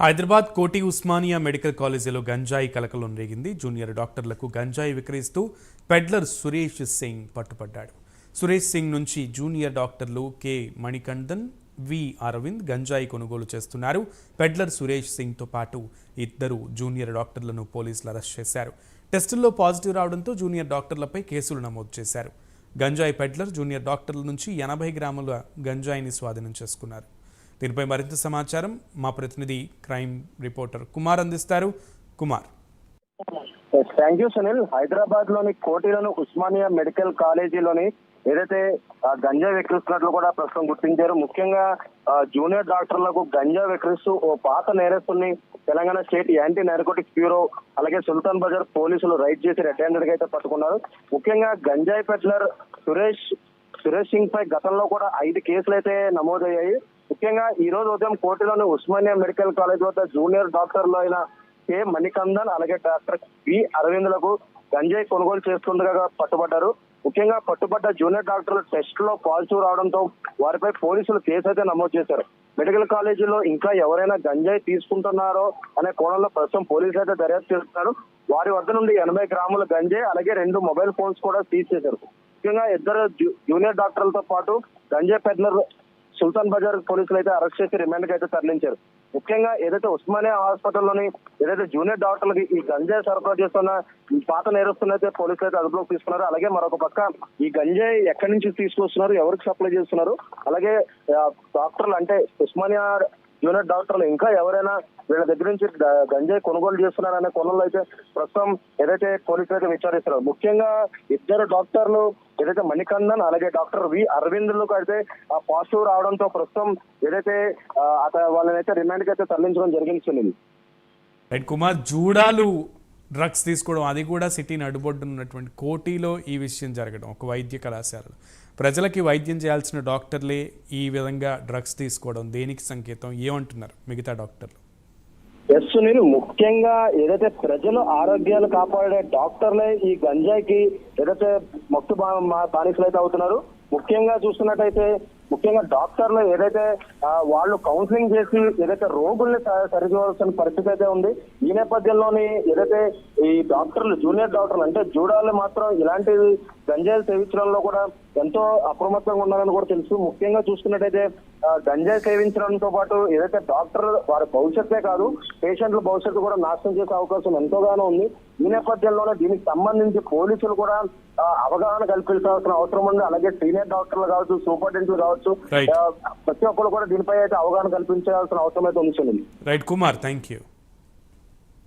హైదరాబాద్ కోటి ఉస్మానియా మెడికల్ కాలేజీలో గంజాయి కలకలం రేగింది. జూనియర్ డాక్టర్లకు గంజాయి విక్రయిస్తూ పెడ్లర్ సురేష్ సింగ్ పట్టుపడ్డాడు. సురేష్ సింగ్ నుంచి జూనియర్ డాక్టర్లు కె మణికందన్, వి అరవింద్ గంజాయి కొనుగోలు చేస్తున్నారు. పెడ్లర్ సురేష్ సింగ్తో పాటు ఇద్దరు జూనియర్ డాక్టర్లను పోలీసులు అరెస్ట్ చేశారు. టెస్టుల్లో పాజిటివ్ రావడంతో జూనియర్ డాక్టర్లపై కేసులు నమోదు చేశారు. గంజాయి పెడ్లర్ జూనియర్ డాక్టర్ల నుంచి 80 గ్రాముల గంజాయిని స్వాధీనం చేసుకున్నారు. దీనిపై మరింత సమాచారం మా ప్రతినిధి క్రైమ్ రిపోర్టర్ కుమార్ అందిస్తారు. కుమార్. Thank you Sunil. హైదరాబాద్ లోని కోటిలోని ఉస్మానియా మెడికల్ కాలేజీలోని ఏదైతే గంజా విక్రయిస్తున్నట్లు కూడా ప్రస్తుతం గుర్తించారు. ముఖ్యంగా జూనియర్ డాక్టర్లకు గంజా విక్రయిస్తూ ఓ పాత నేరస్తుల్ని Telangana state anti narcotics bureau అలాగే సుల్తాన్ బజార్ పోలీసులు రైడ్ చేసి రెడ్ హ్యాండెడ్ గా అయితే పట్టుకున్నారు. ముఖ్యంగా గంజాయి పెడ్లర్ సురేష్ సింగ్ పై గతంలో కూడా 5 కేసులు అయితే నమోదయ్యాయి. ముఖ్యంగా ఈ రోజు ఉదయం కోటిలోని ఉస్మానియా మెడికల్ కాలేజ్ వద్ద జూనియర్ డాక్టర్లు అయిన కె మణికందన్ అలాగే డాక్టర్ వి అరవింద్లకు గంజాయి కొనుగోలు చేస్తుండగా పట్టుబడ్డారు. ముఖ్యంగా పట్టుబడ్డ జూనియర్ డాక్టర్లు టెస్ట్ లో పాజిటివ్ రావడంతో వారిపై పోలీసులు కేసు అయితే నమోదు చేశారు. మెడికల్ కాలేజీలో ఇంకా ఎవరైనా గంజాయి తీసుకుంటున్నారో అనే కోణంలో ప్రస్తుతం పోలీసులు అయితే దర్యాప్తు చేస్తున్నారు. వారి వద్ద నుండి 80 గ్రాముల గంజాయి అలాగే 2 మొబైల్ ఫోన్స్ కూడా సీజ్ చేశారు. ముఖ్యంగా ఇద్దరు జూనియర్ డాక్టర్లతో పాటు గంజాయి పెడ్లర్ సుల్తాన్ బజార్ పోలీసులు అయితే అరెస్ట్ చేసి రిమాండ్ కి అయితే తరలించారు. ముఖ్యంగా ఏదైతే ఉస్మానియా హాస్పిటల్లోని ఏదైతే జూనియర్ డాక్టర్లకి ఈ గంజాయి సరఫరా చేస్తున్న పాత నేరస్తున్న అయితే పోలీసులు అయితే అదుపులోకి తీసుకున్నారు. అలాగే మరొక పక్క ఈ గంజాయి ఎక్కడి నుంచి తీసుకొస్తున్నారు, ఎవరికి సప్లై చేస్తున్నారు, అలాగే డాక్టర్లు అంటే ఉస్మానియా జూనియర్ డాక్టర్లు ఇంకా ఎవరైనా వీళ్ళ దగ్గర నుంచి గంజాయి కొనుగోలు చేస్తున్నారనే కోణంలో అయితే ప్రస్తుతం ఏదైతే పోలీసులు అయితే విచారిస్తున్నారు. ముఖ్యంగా ఇద్దరు డాక్టర్లు ఏదైతే మణికందన్ అలాగే డాక్టర్ వి అరవింద్లకు అయితే పాజిటివ్ రావడంతో ప్రస్తుతం ఏదైతే వాళ్ళని అయితే రిమాండ్ కి అయితే తరలించడం జరిగింది. రైట్ కుమార్, జూడాలు డ్రగ్స్ తీసుకోవడం, అది కూడా సిటీ నడుబొడ్డున్నటువంటి కోటిలో ఈ విషయం జరగడం, ఒక వైద్య కళాశాలలో ప్రజలకి వైద్యం చేయాల్సిన డాక్టర్లే ఈ విధంగా డ్రగ్స్ తీసుకోవడం దేనికి సంకేతం? ఏమంటున్నారు మిగతా డాక్టర్లు? ఎస్ సునీల్, ముఖ్యంగా ఏదైతే ప్రజల ఆరోగ్యాలు కాపాడే డాక్టర్లే ఈ గంజాయికి ఏదైతే మత్తు బానిసలు అయితే అవుతున్నారు. ముఖ్యంగా చూస్తున్నట్టయితే ముఖ్యంగా డాక్టర్లు ఏదైతే వాళ్ళు కౌన్సిలింగ్ చేసి ఏదైతే రోగుల్ని సరిచూడాల్సిన పరిస్థితి అయితే ఉంది. ఈ నేపథ్యంలోని ఏదైతే ఈ డాక్టర్లు జూనియర్ డాక్టర్లు అంటే జూడాలు మాత్రం ఇలాంటి గంజాయిలు సేవించడంలో కూడా ఎంతో అప్రమత్తంగా ఉన్నారని కూడా తెలుసు. ముఖ్యంగా చూసుకున్నట్టయితే గంజాయి సేవించడంతో పాటు ఏదైతే డాక్టర్ వారి భవిష్యత్తే కాదు పేషెంట్ల భవిష్యత్తు కూడా నాశనం చేసే అవకాశం ఎంతోగానో ఉంది. ఈ నేపథ్యంలోనే దీనికి సంబంధించి పోలీసులు కూడా అవగాహన కల్పించాల్సిన అవసరం ఉంది. అలాగే సీనియర్ డాక్టర్లు కావచ్చు, సూపరింటెండెంట్లు కావచ్చు, ప్రతి ఒక్కరు కూడా దీనిపై అయితే అవగాహన కల్పించాల్సిన అవసరం అయితే ఉంది. Right Kumar, thank you.